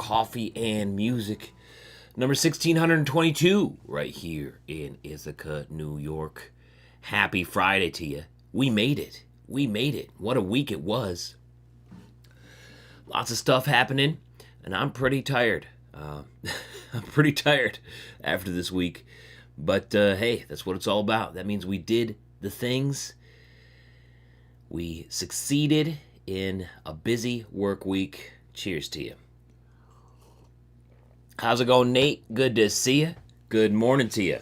Coffee and Music, number 1622, right here in Ithaca, New York. Happy Friday to you. We made it. We made it. What a week it was. Lots of stuff happening, and I'm pretty tired. I'm pretty tired after this week. But hey, that's what it's all about. That means we did the things. We succeeded in a busy work week. Cheers to you. How's it going, Nate? Good to see you. Good morning to you.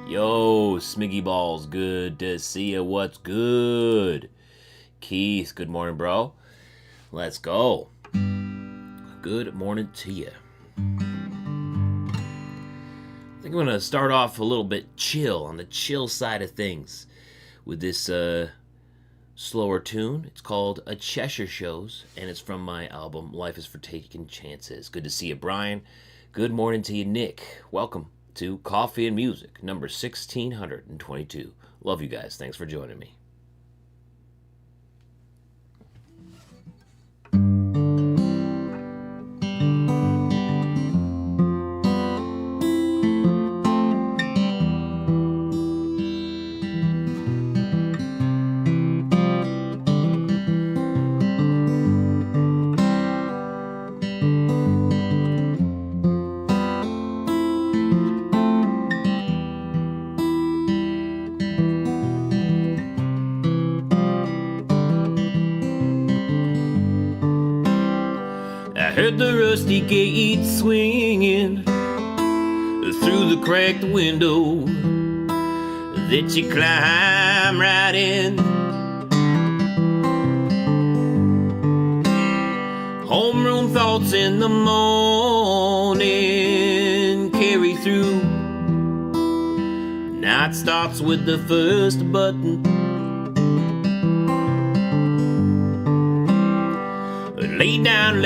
Yo, Smiggy Balls, good to see you. What's good? Keith, good morning, bro. Let's go. Good morning to you. I think I'm going to start off a little bit chill, on the chill side of things, with this slower tune. It's called A Cheshire Shows, and it's from my album Life is for Taking Chances. Good to see you, Brian. Good morning to you, Nick. Welcome to Coffee and Music, number 1622. Love you guys. Thanks for joining me. Heard the rusty gate swinging through the cracked window that you climb right in. Homeroom thoughts in the morning carry through. Night starts with the first button. Lay down,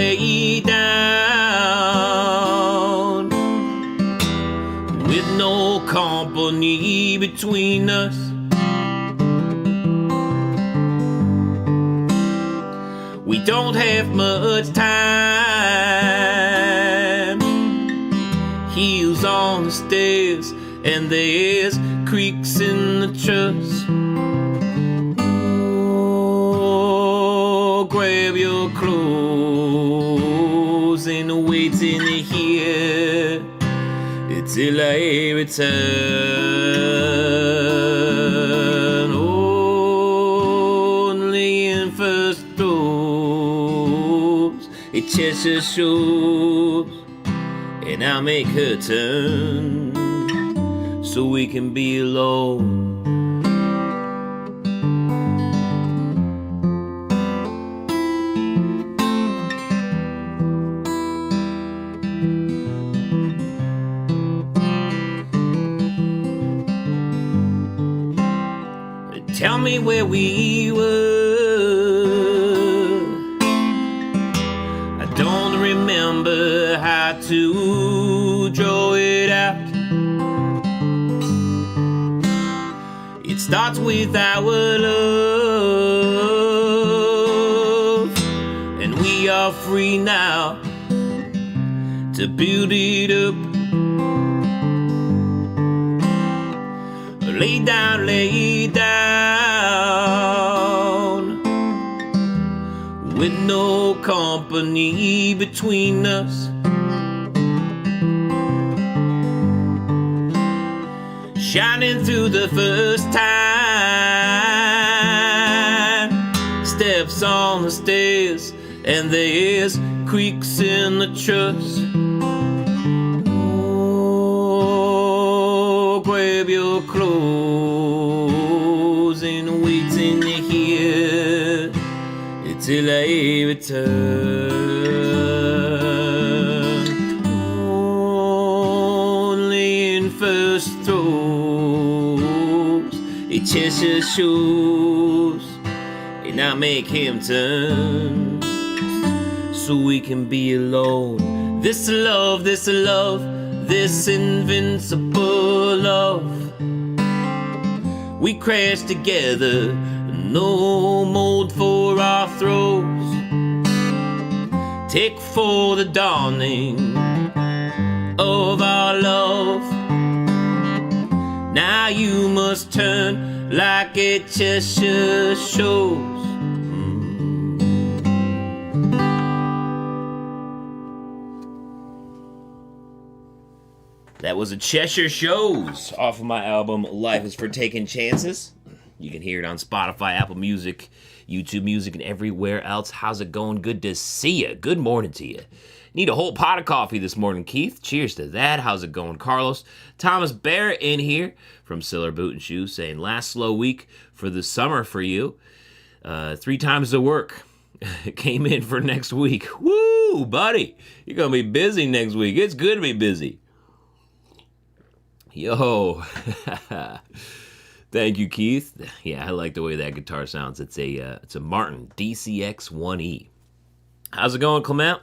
with no company between us. We don't have much time. Heels on the stairs, and there's creaks in the truss. Oh, grab your clothes and wait in here till I return. Only in first throws a Cheshire shows, and I'll make her turn so we can be alone. Tell me where we were. I don't remember how to draw it out. It starts with our love, and we are free now to build it up. Lay down, with no company between us. Shining through the first time, steps on the stairs, and there's creaks in the truss. Grab your clothes and wait in here till I return. Only in first throws a Cheshire shows, and I make him turn so we can be alone. This love, this invincible love. We crash together, no mold for our throws. Take for the dawning of our love. Now you must turn like a Cheshire shows. That was a Cheshire Shows off of my album Life is for Taking Chances. You can hear it on Spotify, Apple Music, YouTube Music, and everywhere else. How's it going? Good to see you. Good morning to you. Need a whole pot of coffee this morning, Keith. Cheers to that. How's it going, Carlos? Thomas Barrett in here from Siller Boot and Shoes saying, last slow week for the summer for you. 3 times the work. Came in for next week. Woo, buddy. You're going to be busy next week. It's good to be busy. Yo. Thank you, Keith. Yeah, I like the way that guitar sounds. It's a Martin DCX 1E. How's it going, Clement?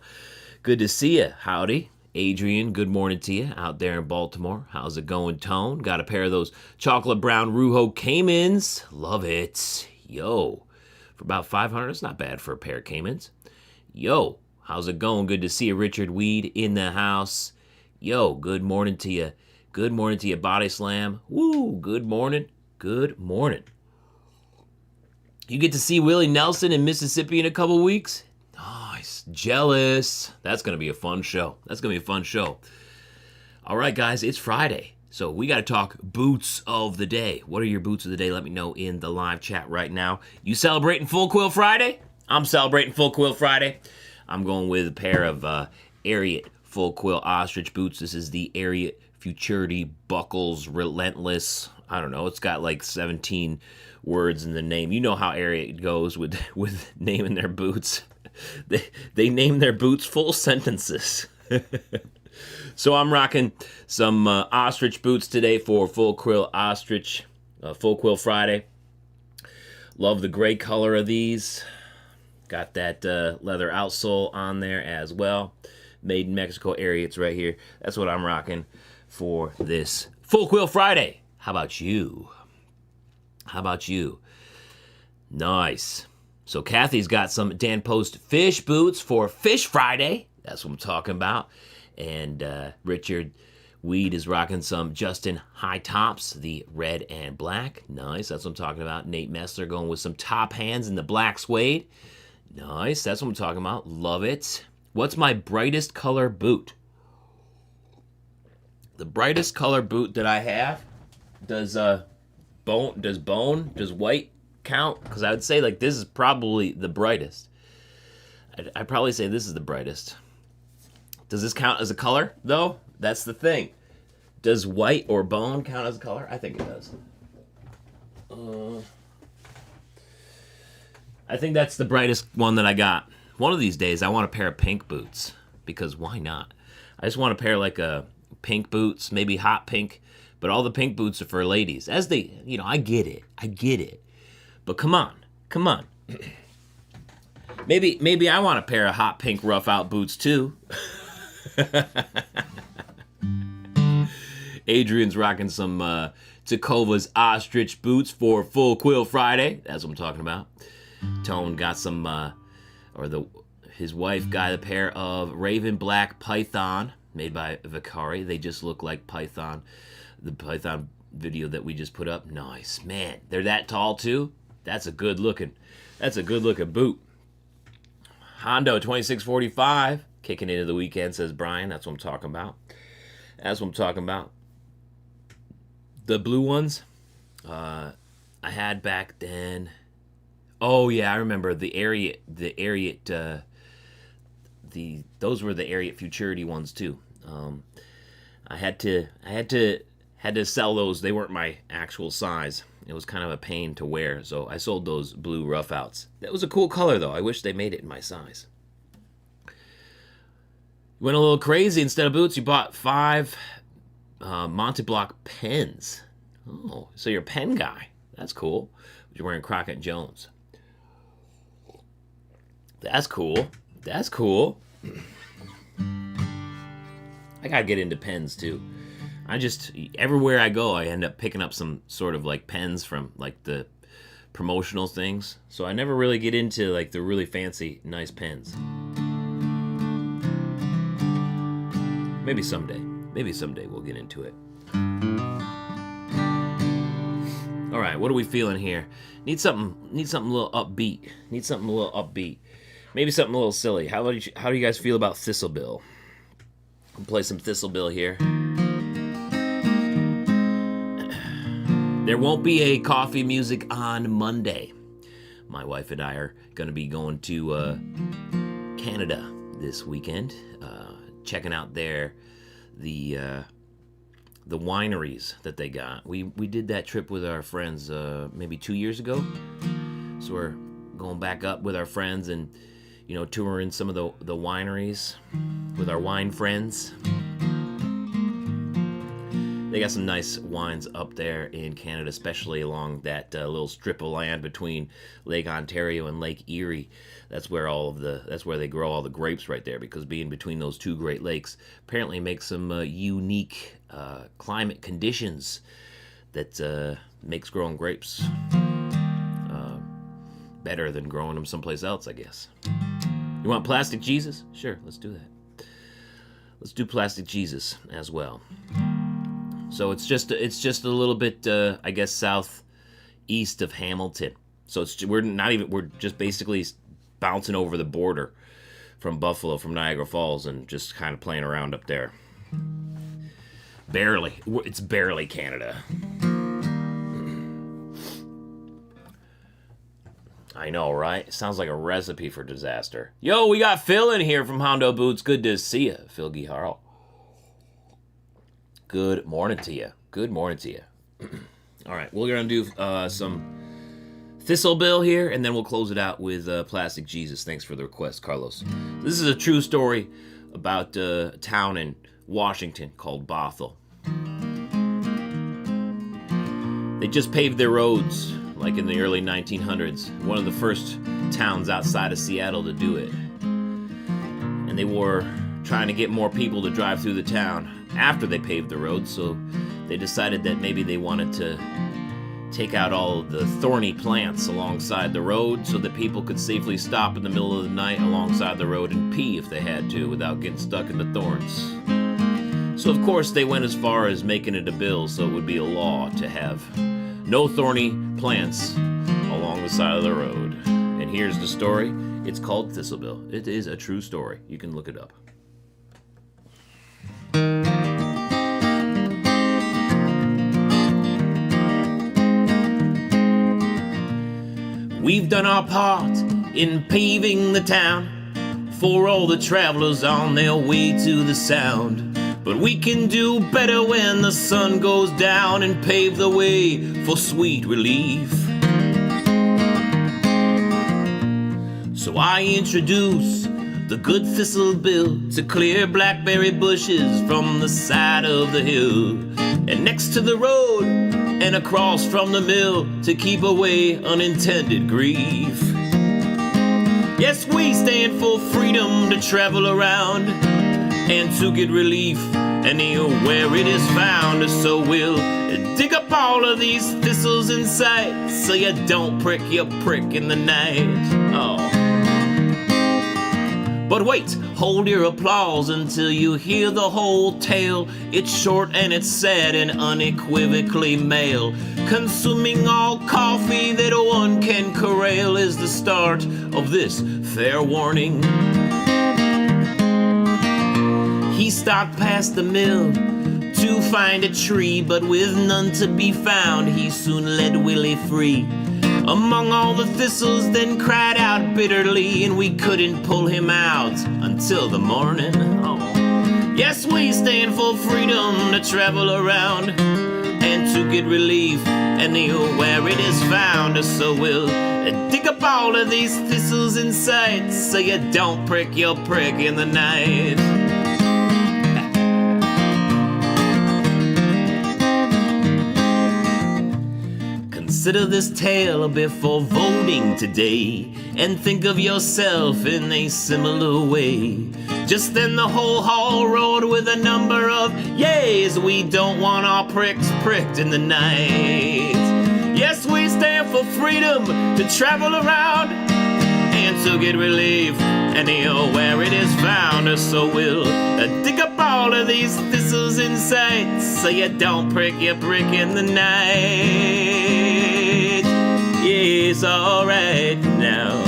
Good to see you. Howdy. Adrian, good morning to you out there in Baltimore. How's it going, Tone? Got a pair of those chocolate brown Ruho Caymans. Love it. Yo. For about $500, it's not bad for a pair of Caymans. Yo. How's it going? Good to see you, Richard Weed in the house. Yo, good morning to you. Good morning to you, Body Slam. Woo, good morning. Good morning. You get to see Willie Nelson in Mississippi in a couple weeks? Nice. Jealous. That's going to be a fun show. All right, guys, it's Friday. So we got to talk boots of the day. What are your boots of the day? Let me know in the live chat right now. You celebrating Full Quill Friday? I'm celebrating Full Quill Friday. I'm going with a pair of Ariat Full Quill Ostrich boots. This is the Ariat Futurity Buckles Relentless. I don't know. It's got like 17 words in the name. You know how Ariat goes with naming their boots. They name their boots full sentences. So I'm rocking some ostrich boots today for Full Quill Ostrich, Full Quill Friday. Love the gray color of these. Got that leather outsole on there as well. Made in Mexico Ariats right here. That's what I'm rocking for this Full Quill Friday. How about you? Nice. So Kathy's got some Dan Post fish boots for Fish Friday. That's what I'm talking about. And Richard Weed is rocking some Justin High Tops, the red and black. Nice. That's what I'm talking about. Nate Messler going with some top hands in the black suede. Nice. That's what I'm talking about. Love it. What's my brightest color boot? The brightest color boot that I have, does white count? Because I would say like this is probably the brightest. I'd probably say this is the brightest. Does this count as a color though? That's the thing. Does white or bone count as a color? I think it does. I think that's the brightest one that I got. One of these days I want a pair of pink boots because why not? I just want a pair like a pink boots, maybe hot pink, but all the pink boots are for ladies. As they, I get it. But come on. Maybe I want a pair of hot pink rough out boots too. Adrian's rocking some Takova's ostrich boots for Full Quill Friday. That's what I'm talking about. Tone got some, his wife got a pair of Raven Black Python made by Vicari. They just look like Python. The Python video that we just put up. Nice. Man, they're that tall too? That's a good looking boot. Hondo 2645 kicking into the weekend, says Brian. That's what I'm talking about. The blue ones I had back then. Oh yeah, I remember the Ariat those were the Ariat Futurity ones too. I had to sell those. They weren't my actual size. It was kind of a pain to wear, so I sold those blue rough outs. That was a cool color though. I wish they made it in my size. Went a little crazy. Instead of boots, you bought 5 Monte Block pens. Oh, so you're a pen guy. That's cool. You're wearing Crockett Jones. That's cool. I gotta get into pens too. Everywhere I go, I end up picking up some sort of like pens from like the promotional things. So I never really get into like the really fancy, nice pens. Maybe someday. Maybe someday we'll get into it. All right, what are we feeling here? Need something a little upbeat. Maybe something a little silly. How do you guys feel about Thistle? We'll play some Thistle here. There won't be a coffee music on Monday. My wife and I are going to be going to Canada this weekend, checking out the wineries that they got. We did that trip with our friends maybe 2 years ago. So we're going back up with our friends and, touring some of the wineries with our wine friends. They got some nice wines up there in Canada, especially along that little strip of land between Lake Ontario and Lake Erie. That's where they grow all the grapes right there, because being between those two Great Lakes apparently makes some unique climate conditions that makes growing grapes better than growing them someplace else, I guess. You want Plastic Jesus? Sure, let's do that. Let's do Plastic Jesus as well. So it's just a little bit, I guess, southeast of Hamilton. So we're just basically bouncing over the border from Buffalo, from Niagara Falls, and just kind of playing around up there. It's barely Canada. I know, right? It sounds like a recipe for disaster. Yo, we got Phil in here from Hondo Boots. Good to see you, Phil Guijarro. Good morning to you. All right, we're going to do some Thistle here, and then we'll close it out with Plastic Jesus. Thanks for the request, Carlos. This is a true story about a town in Washington called Bothell. They just paved their roads, like in the early 1900s. One of the first towns outside of Seattle to do it. And they were trying to get more people to drive through the town after they paved the road, so they decided that maybe they wanted to take out all of the thorny plants alongside the road so that people could safely stop in the middle of the night alongside the road and pee if they had to without getting stuck in the thorns. So of course they went as far as making it a bill so it would be a law to have no thorny plants along the side of the road. And here's the story. It's called Thistle. It is a true story. You can look it up. We've done our part in paving the town for all the travelers on their way to the sound. But we can do better when the sun goes down and pave the way for sweet relief. So I introduce the good Thistle Bill to clear blackberry bushes from the side of the hill, and next to the road and across from the mill to keep away unintended grief. Yes, we stand for freedom to travel around and to get relief anywhere it is found. So we'll dig up all of these thistles in sight so you don't prick your prick in the night. Oh. But wait, hold your applause until you hear the whole tale. It's short and it's sad and unequivocally male. Consuming all coffee that one can corral is the start of this fair warning. He stalked past the mill to find a tree, but with none to be found, he soon led Willie free among all the thistles, then cried out bitterly, and we couldn't pull him out until the morning. Oh. Yes, we stand for freedom to travel around and to get relief anywhere it is found. So we'll dig up all of these thistles in sight so you don't prick your prick in the night. Consider this tale before voting today, and think of yourself in a similar way. Just then the whole hall roared with a number of yays. We don't want our pricks pricked in the night. Yes, we stand for freedom to travel around and to get relief anywhere it is found. So we'll dig up all all of these thistles in sight, so you don't prick your brick in the night. Yeah, it's alright now.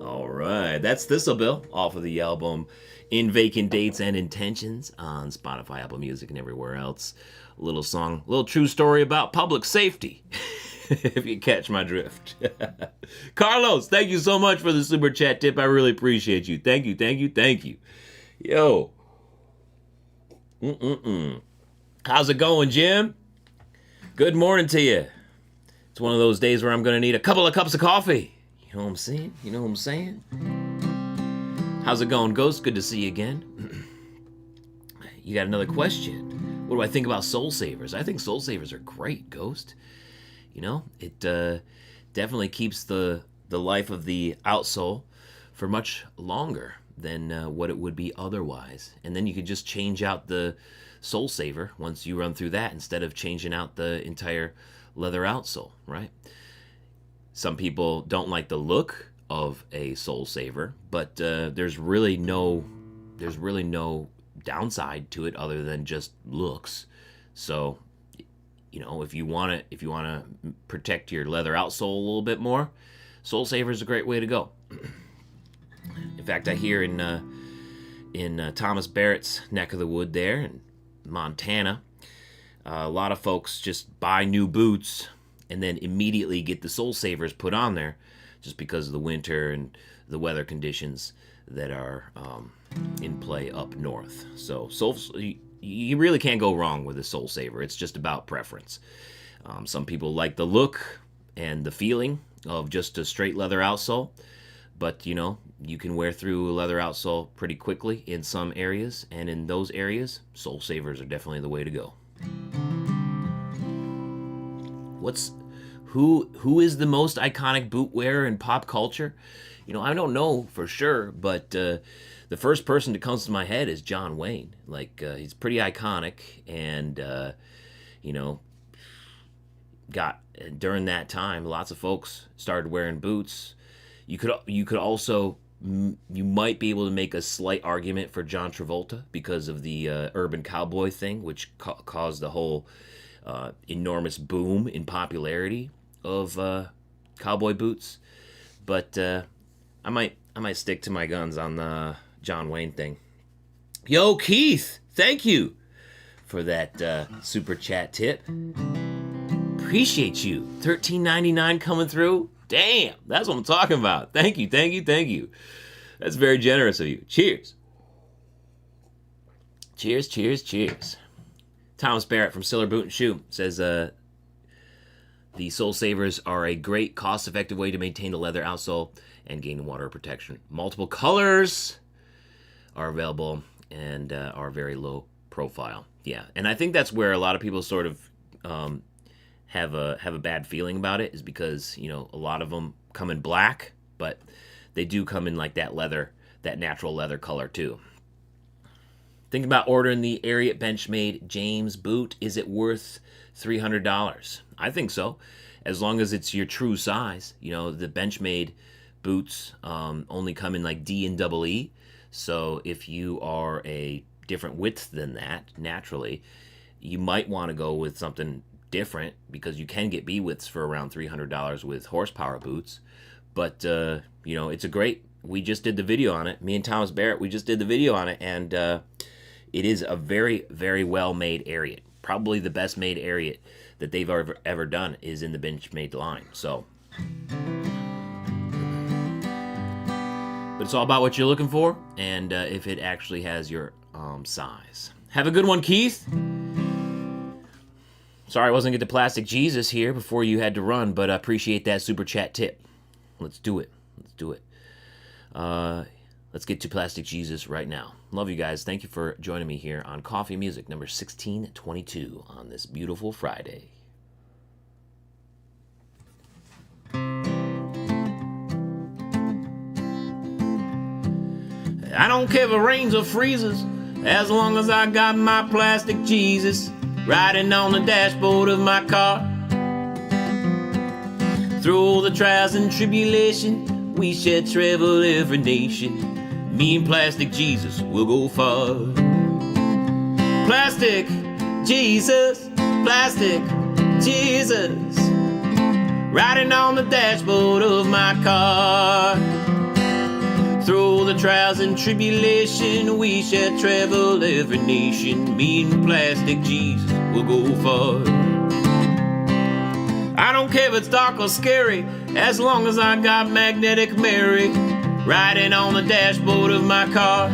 Alright, that's Thistle Bill off of the album In Vacant Dates and Intentions on Spotify, Apple Music, and everywhere else. A little song, a little true story about public safety. If you catch my drift. Carlos, thank you so much for the super chat tip. I really appreciate you. Thank you, thank you, thank you. Yo. How's it going, Jim? Good morning to you. It's one of those days where I'm going to need a couple of cups of coffee. You know what I'm saying? You know what I'm saying? How's it going, Ghost? Good to see you again. You got another question. What do I think about Soul Savers? I think Soul Savers are great, Ghost. You know, it definitely keeps the life of the outsole for much longer than what it would be otherwise. And then you could just change out the Soul Saver once you run through that instead of changing out the entire leather outsole, right? Some people don't like the look of a Soul Saver, but there's really no downside to it other than just looks. So, you know, if you want to protect your leather outsole a little bit more, Soul Saver is a great way to go. In fact, I hear in Thomas Barrett's neck of the wood there in Montana, a lot of folks just buy new boots and then immediately get the Soul Savers put on there just because of the winter and the weather conditions that are in play up north. So you really can't go wrong with a Soul Saver. It's just about preference. Some people like the look and the feeling of just a straight leather outsole, but you know, you can wear through a leather outsole pretty quickly in some areas, and in those areas, Soul Savers are definitely the way to go. Who is the most iconic boot wearer in pop culture? You know, I don't know for sure, but the first person that comes to my head is John Wayne. Like, he's pretty iconic, and you know, during that time, lots of folks started wearing boots. You could also, you might be able to make a slight argument for John Travolta because of the urban cowboy thing, which caused the whole enormous boom in popularity of cowboy boots. But I might stick to my guns on the John Wayne thing. Yo, Keith, thank you for that super chat tip. Appreciate you. $13.99 coming through. Damn, that's what I'm talking about. Thank you, thank you, thank you. That's very generous of you. Cheers. Cheers, cheers, cheers. Thomas Barrett from Siller Boot and Shoe says, the Soul Savers are a great, cost-effective way to maintain the leather outsole and gain water protection. Multiple colors are available and are very low profile. Yeah, and I think that's where a lot of people sort of have a bad feeling about it, is because, you know, a lot of them come in black, but they do come in like that leather, that natural leather color too. Think about ordering the Ariat Benchmade James boot. Is it worth $300? I think so, as long as it's your true size. You know, the Benchmade boots only come in like D and double E, so if you are a different width than that, naturally, you might want to go with something different, because you can get B widths for around $300 with horsepower boots. But you know, it's a great, we just did the video on it, me and Thomas Barrett, we just did the video on it, and it is a very, very well made Ariat. Probably the best made Ariat that they've ever done is in the Benchmade line. So, but it's all about what you're looking for, and if it actually has your size. Have a good one, Keith. Sorry I wasn't get to Plastic Jesus here before you had to run, but I appreciate that super chat tip. Let's do it. Let's do it. Let's get to Plastic Jesus right now. Love you guys. Thank you for joining me here on Coffee Music number 1622 on this beautiful Friday. I don't care if it rains or freezes, as long as I got my Plastic Jesus riding on the dashboard of my car. Through all the trials and tribulation, we shall travel every nation. Me and Plastic Jesus will go far. Plastic Jesus, Plastic Jesus, riding on the dashboard of my car. Through the trials and tribulation, we shall travel every nation. Me and Plastic Jesus will go far. I don't care if it's dark or scary, as long as I got Magnetic Mary riding on the dashboard of my car.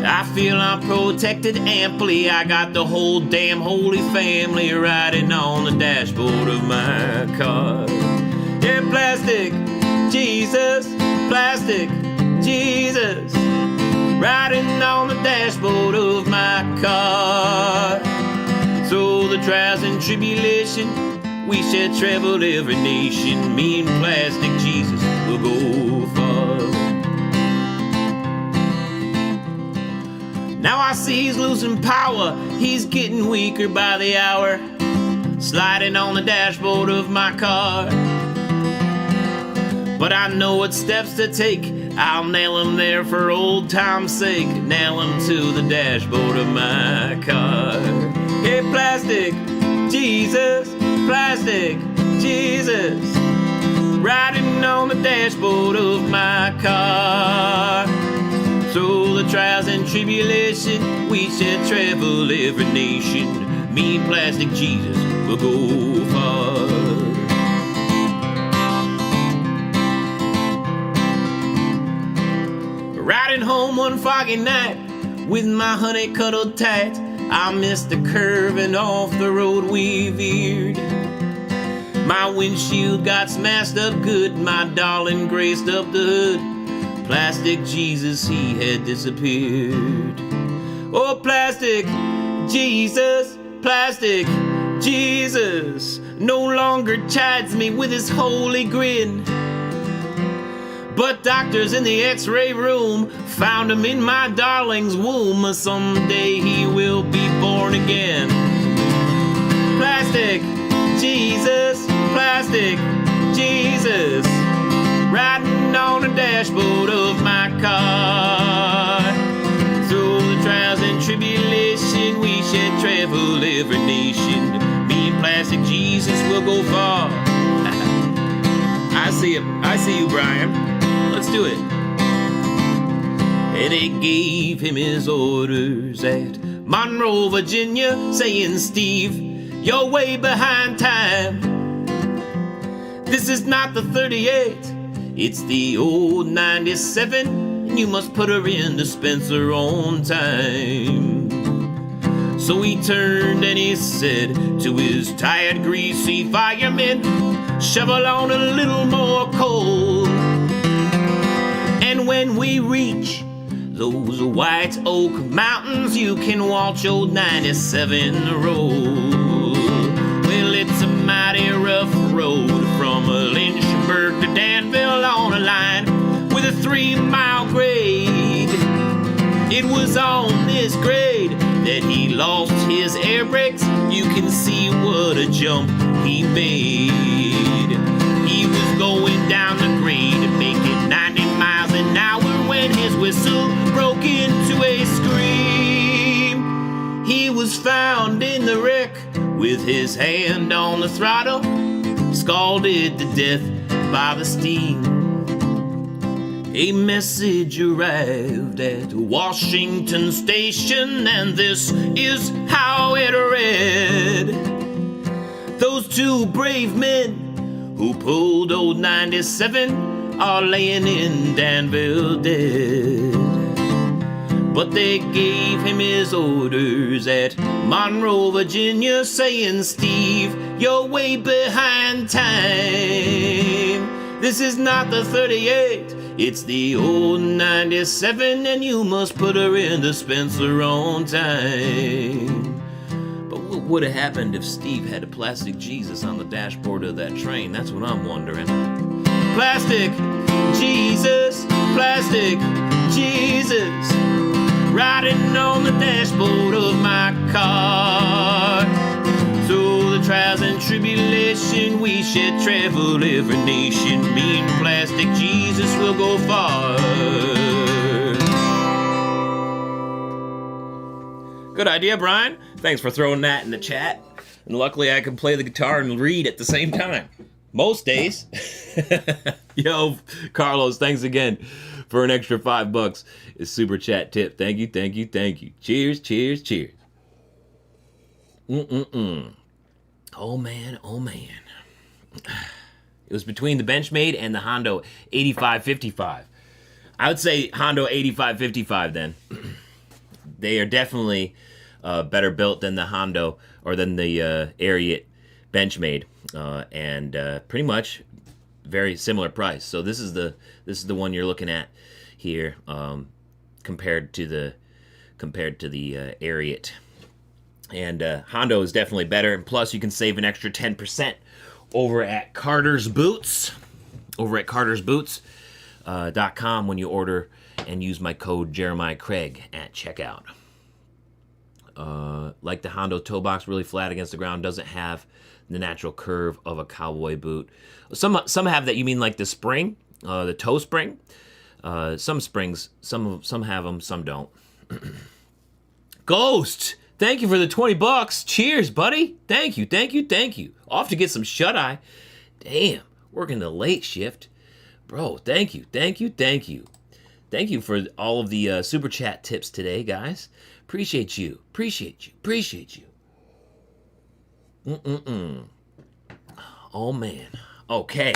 I feel I'm protected amply. I got the whole damn Holy Family riding on the dashboard of my car. Yeah, Plastic Jesus, Plastic Jesus, riding on the dashboard of my car. Through the trials and tribulation, we shall travel every nation. Me and Plastic Jesus will go far. Now I see he's losing power. He's getting weaker by the hour, sliding on the dashboard of my car. But I know what steps to take. I'll nail him there for old time's sake. Nail him to the dashboard of my car. Hey, Plastic Jesus, Plastic Jesus, riding on the dashboard of my car. Through the trials and tribulation, we shall travel every nation. Me and Plastic Jesus will go far. Riding home one foggy night with my honey cuddled tight, I missed the curve and off the road we veered. My windshield got smashed up good, my darling graced up the hood. Plastic Jesus, he had disappeared. Oh, Plastic Jesus, Plastic Jesus, no longer chides me with his holy grin. But doctors in the x-ray room found him in my darling's womb. Someday he will be born again. Plastic Jesus, Plastic Jesus, riding on the dashboard of my car. Through the trials and tribulation, we shall travel every nation. Me and Plastic Jesus will go far. I see you, Brian. Let's do it. And they gave him his orders at Monroe, Virginia, saying, Steve, you're way behind time. This is not the 38, it's the old 97, and you must put her in dispenser on time. So he turned and he said to his tired, greasy firemen, shovel on a little more coal. And when we reach those White Oak Mountains, you can watch old 97 roll. Well, it's a mighty rough road from Lynchburg to Danville on a line with a 3-mile grade. It was on this grade that he lost his air brakes. You can see what a jump he made. He was going down the grade, making 90 miles an hour when his whistle broke into a scream. He was found in the wreck with his hand on the throttle, scalded to death by the steam. A message arrived at Washington Station, and this is how it read. Those two brave men who pulled old 97 are laying in Danville dead. But they gave him his orders at Monroe, Virginia, saying, Steve, you're way behind time. This is not the 38, it's the old 97, and you must put her in dispenser on time. But what would have happened if Steve had a Plastic Jesus on the dashboard of that train? That's what I'm wondering. Plastic Jesus, Plastic Jesus, riding on the dashboard of my car. Through the trials and tribulation, we shall travel every nation. Me and Plastic Jesus will go far. Good idea, Brian. Thanks for throwing that in the chat. And luckily I can play the guitar and read at the same time. Most days. Yo, Carlos, thanks again for an extra $5. It's super chat tip. Thank you, thank you, thank you. Cheers, cheers, cheers. Oh man, oh man. It was between the Benchmade and the Hondo 8555. I would say Hondo 8555 then. They are definitely better built than the Hondo or than the Ariat Benchmade, and pretty much very similar price. So this is the one you're looking at here, compared to the Ariat. And Hondo is definitely better, and plus you can save an extra 10% over at Carter's Boots, cartersboots.com when you order and use my code Jeremiah Craig at checkout. Like the Hondo toe box, really flat against the ground, doesn't have the natural curve of a Cowboy boot. Some have that. You mean like the spring, the toe spring? Some springs, some have them, some don't. Ghost, thank you for the $20. Cheers, buddy. Thank you, thank you, thank you. Off to get some shut-eye. Damn, working the late shift. Bro, thank you, thank you, thank you. Thank you for all of the super chat tips today, guys. Appreciate you, appreciate you, appreciate you. Oh, man. Okay.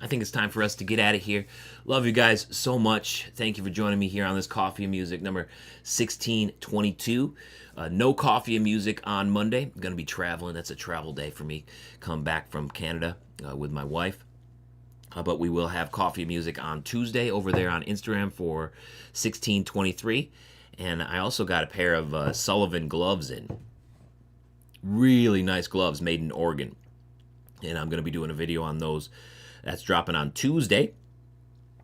I think it's time for us to get out of here. Love you guys so much. Thank you for joining me here on this Coffee and Music number 1622. No Coffee and Music on Monday. I'm going to be traveling. That's a travel day for me. Come back from Canada with my wife. But we will have Coffee and Music on Tuesday over there on Instagram for 1623. And I also got a pair of Sullivan gloves in. Really nice gloves made in Oregon. And I'm going to be doing a video on those. That's dropping on Tuesday.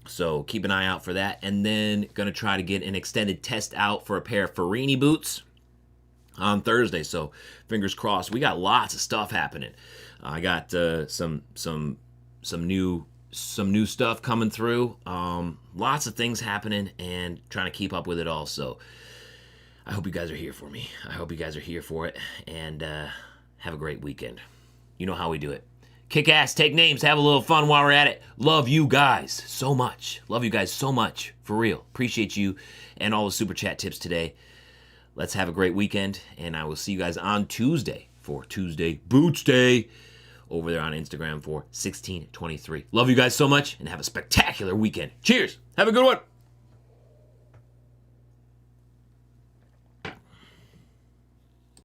So keep an eye out for that. And then going to try to get an extended test out for a pair of Farini boots on Thursday. So fingers crossed. We got lots of stuff happening. I got some new stuff coming through. Lots of things happening and trying to keep up with it all. So I hope you guys are here for me. I hope you guys are here for it. And have a great weekend. You know how we do it. Kick ass, take names, have a little fun while we're at it. Love you guys so much. Love you guys so much. For real. Appreciate you and all the super chat tips today. Let's have a great weekend. And I will see you guys on Tuesday for Tuesday Boots Day over there on Instagram for 1623. Love you guys so much and have a spectacular weekend. Cheers. Have a good one.